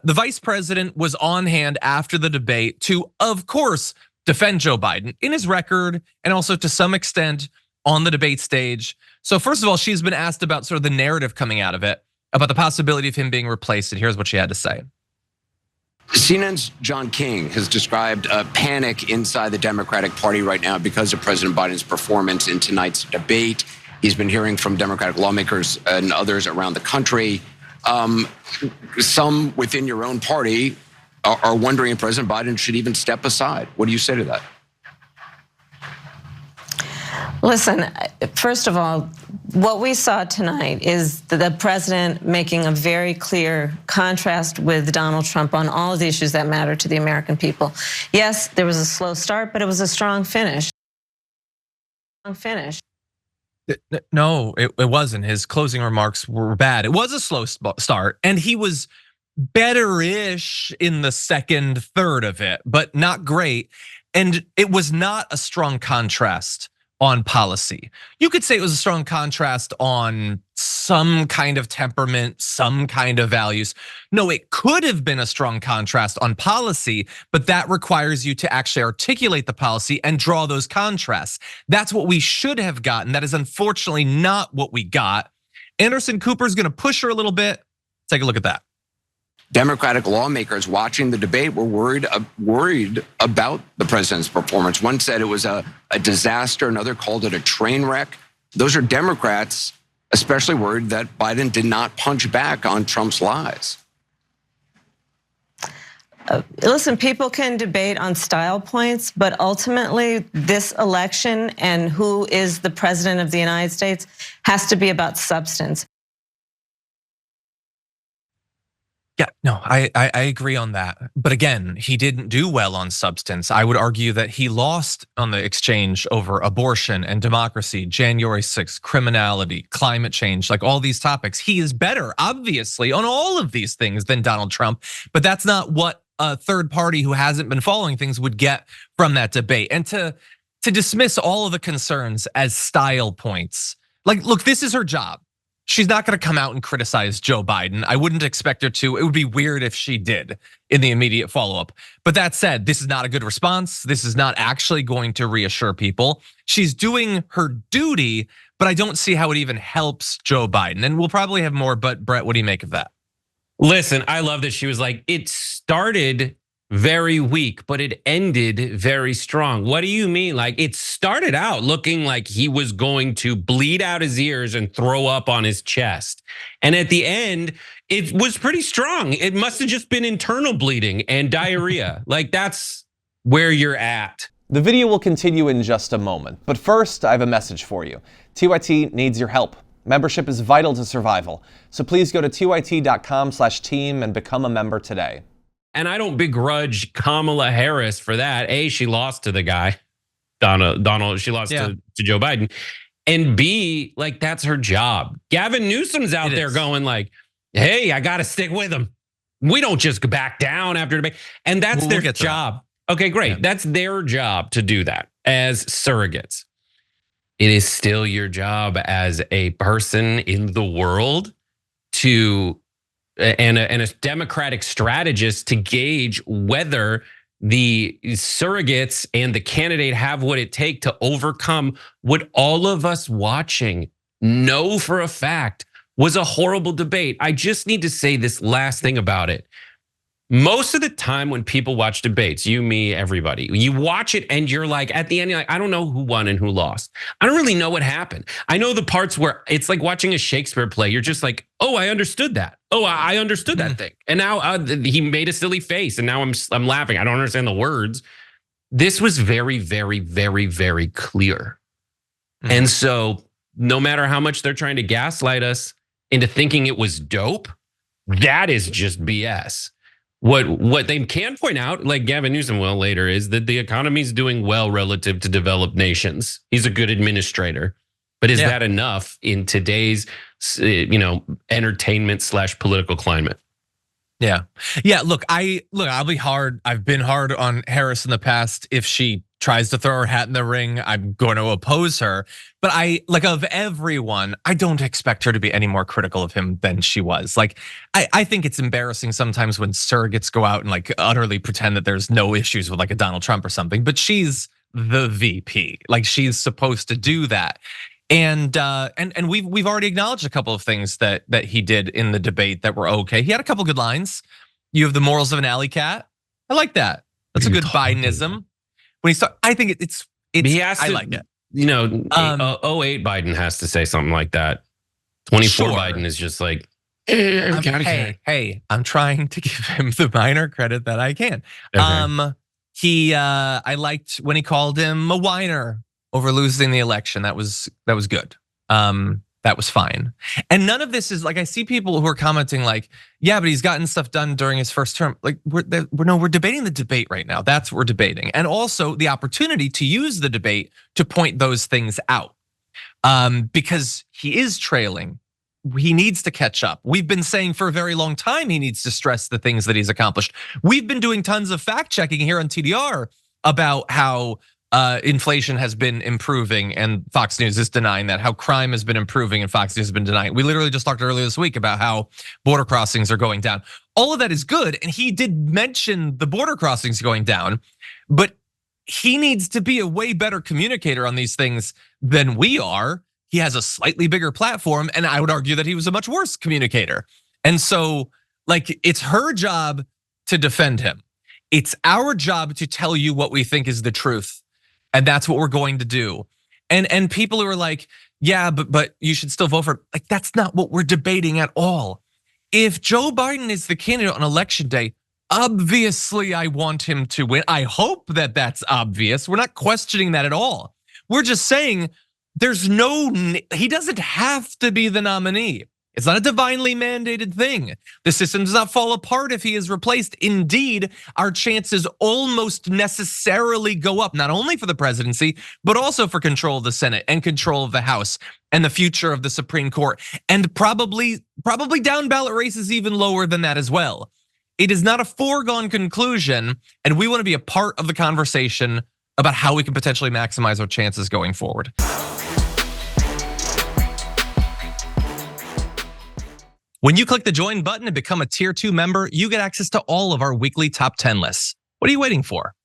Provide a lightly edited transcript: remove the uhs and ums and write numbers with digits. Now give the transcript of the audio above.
The vice president was on hand after the debate to, of course, defend Joe Biden in his record and also to some extent on the debate stage. So first of all, she's been asked about sort of the narrative coming out of it, about the possibility of him being replaced, and here's what she had to say. CNN's John King has described a panic inside the Democratic Party right now because of President Biden's performance in tonight's debate. He's been hearing from Democratic lawmakers and others around the country. Some within your own party are wondering if President Biden should even step aside. What do you say to that? Listen, first of all, what we saw tonight is the president making a very clear contrast with Donald Trump on all of the issues that matter to the American people. Yes, there was a slow start, but it was a strong finish. No, it wasn't. His closing remarks were bad. It was a slow start, and he was better-ish in the second third of it, but not great. And it was not a strong contrast on policy. You could say it was a strong contrast on some kind of temperament, some kind of values. No, it could have been a strong contrast on policy, but that requires you to actually articulate the policy and draw those contrasts. That's what we should have gotten. That is unfortunately not what we got. Anderson Cooper's gonna push her a little bit. Take a look at that. Democratic lawmakers watching the debate were worried about the president's performance. One said it was a disaster, another called it a train wreck. Those are Democrats especially worried that Biden did not punch back on Trump's lies. Listen, people can debate on style points, but ultimately this election and who is the president of the United States has to be about substance. Yeah, no, I agree on that. But again, he didn't do well on substance. I would argue that he lost on the exchange over abortion and democracy, January 6th, criminality, climate change, like all these topics. He is better, obviously, on all of these things than Donald Trump, but that's not what a third party who hasn't been following things would get from that debate. And to dismiss all of the concerns as style points, like, look, this is her job. She's not gonna come out and criticize Joe Biden. I wouldn't expect her to. It would be weird if she did in the immediate follow-up. But that said, this is not a good response. This is not actually going to reassure people. She's doing her duty, but I don't see how it even helps Joe Biden. And we'll probably have more, but Brett, what do you make of that? Listen, I love that she was like, it started very weak, but it ended very strong. What do you mean? Like, it started out looking like he was going to bleed out his ears and throw up on his chest. And at the end, it was pretty strong. It must have just been internal bleeding and diarrhea. Like, that's where you're at. The video will continue in just a moment, but first I have a message for you. TYT needs your help. Membership is vital to survival. So please go to tyt.com/team and become a member today. And I don't begrudge Kamala Harris for that. A, she lost to the guy, Donald. She lost to Joe Biden. And B, like, that's her job. Gavin Newsom's out there going like, hey, I got to stick with him. We don't just go back down after debate. And that's their job. Okay, great. Yeah. That's their job to do that as surrogates. It is still your job as a person in the world to and a democratic strategist to gauge whether the surrogates and the candidate have what it takes to overcome what all of us watching know for a fact was a horrible debate. I just need to say this last thing about it. Most of the time when people watch debates, you, me, everybody, you watch it and you're like, at the end, you're like, I don't know who won and who lost. I don't really know what happened. I know the parts where it's like watching a Shakespeare play. You're just like, oh, I understood that. Oh, I understood that thing. And now he made a silly face and now I'm laughing. I don't understand the words. This was very, very, very, very clear. And so no matter how much they're trying to gaslight us into thinking it was dope, that is just BS. What they can point out, like Gavin Newsom will later, is that the economy is doing well relative to developed nations. He's a good administrator, but is that enough in today's, entertainment/political climate? Yeah. Look, I'll be hard. I've been hard on Harris in the past if she tries to throw her hat in the ring, I'm going to oppose her. But of everyone, I don't expect her to be any more critical of him than she was. I think it's embarrassing sometimes when surrogates go out and utterly pretend that there's no issues with a Donald Trump or something, but she's the VP. She's supposed to do that. And we've already acknowledged a couple of things that he did in the debate that were okay. He had a couple good lines. You have the morals of an alley cat. I like that. That's a good Bidenism. When he's I think it's I like it. 08 Biden has to say something like that. 24 Sure. Biden is just hey, I'm trying to give him the minor credit that I can. Okay. I liked when he called him a whiner over losing the election. That was good. That was fine. And none of this is I see people who are commenting yeah, but he's gotten stuff done during his first term. We're debating the debate right now. That's what we're debating. And also the opportunity to use the debate to point those things out. Because he is trailing. He needs to catch up. We've been saying for a very long time he needs to stress the things that he's accomplished. We've been doing tons of fact checking here on TDR about how inflation has been improving and Fox News is denying that, how crime has been improving and Fox News has been denying. We literally just talked earlier this week about how border crossings are going down. All of that is good, and he did mention the border crossings going down, but he needs to be a way better communicator on these things than we are. He has a slightly bigger platform, and I would argue that he was a much worse communicator. And so it's her job to defend him. It's our job to tell you what we think is the truth. And that's what we're going to do. And people who are yeah, but you should still vote for it. That's not what we're debating at all. If Joe Biden is the candidate on election day, obviously I want him to win. I hope that that's obvious. We're not questioning that at all. We're just saying he doesn't have to be the nominee. It's not a divinely mandated thing. The system does not fall apart if he is replaced. Indeed, our chances almost necessarily go up, not only for the presidency, but also for control of the Senate and control of the House and the future of the Supreme Court. And probably down ballot races even lower than that as well. It is not a foregone conclusion, and we want to be a part of the conversation about how we can potentially maximize our chances going forward. When you click the join button and become a tier 2 member, you get access to all of our weekly top 10 lists. What are you waiting for?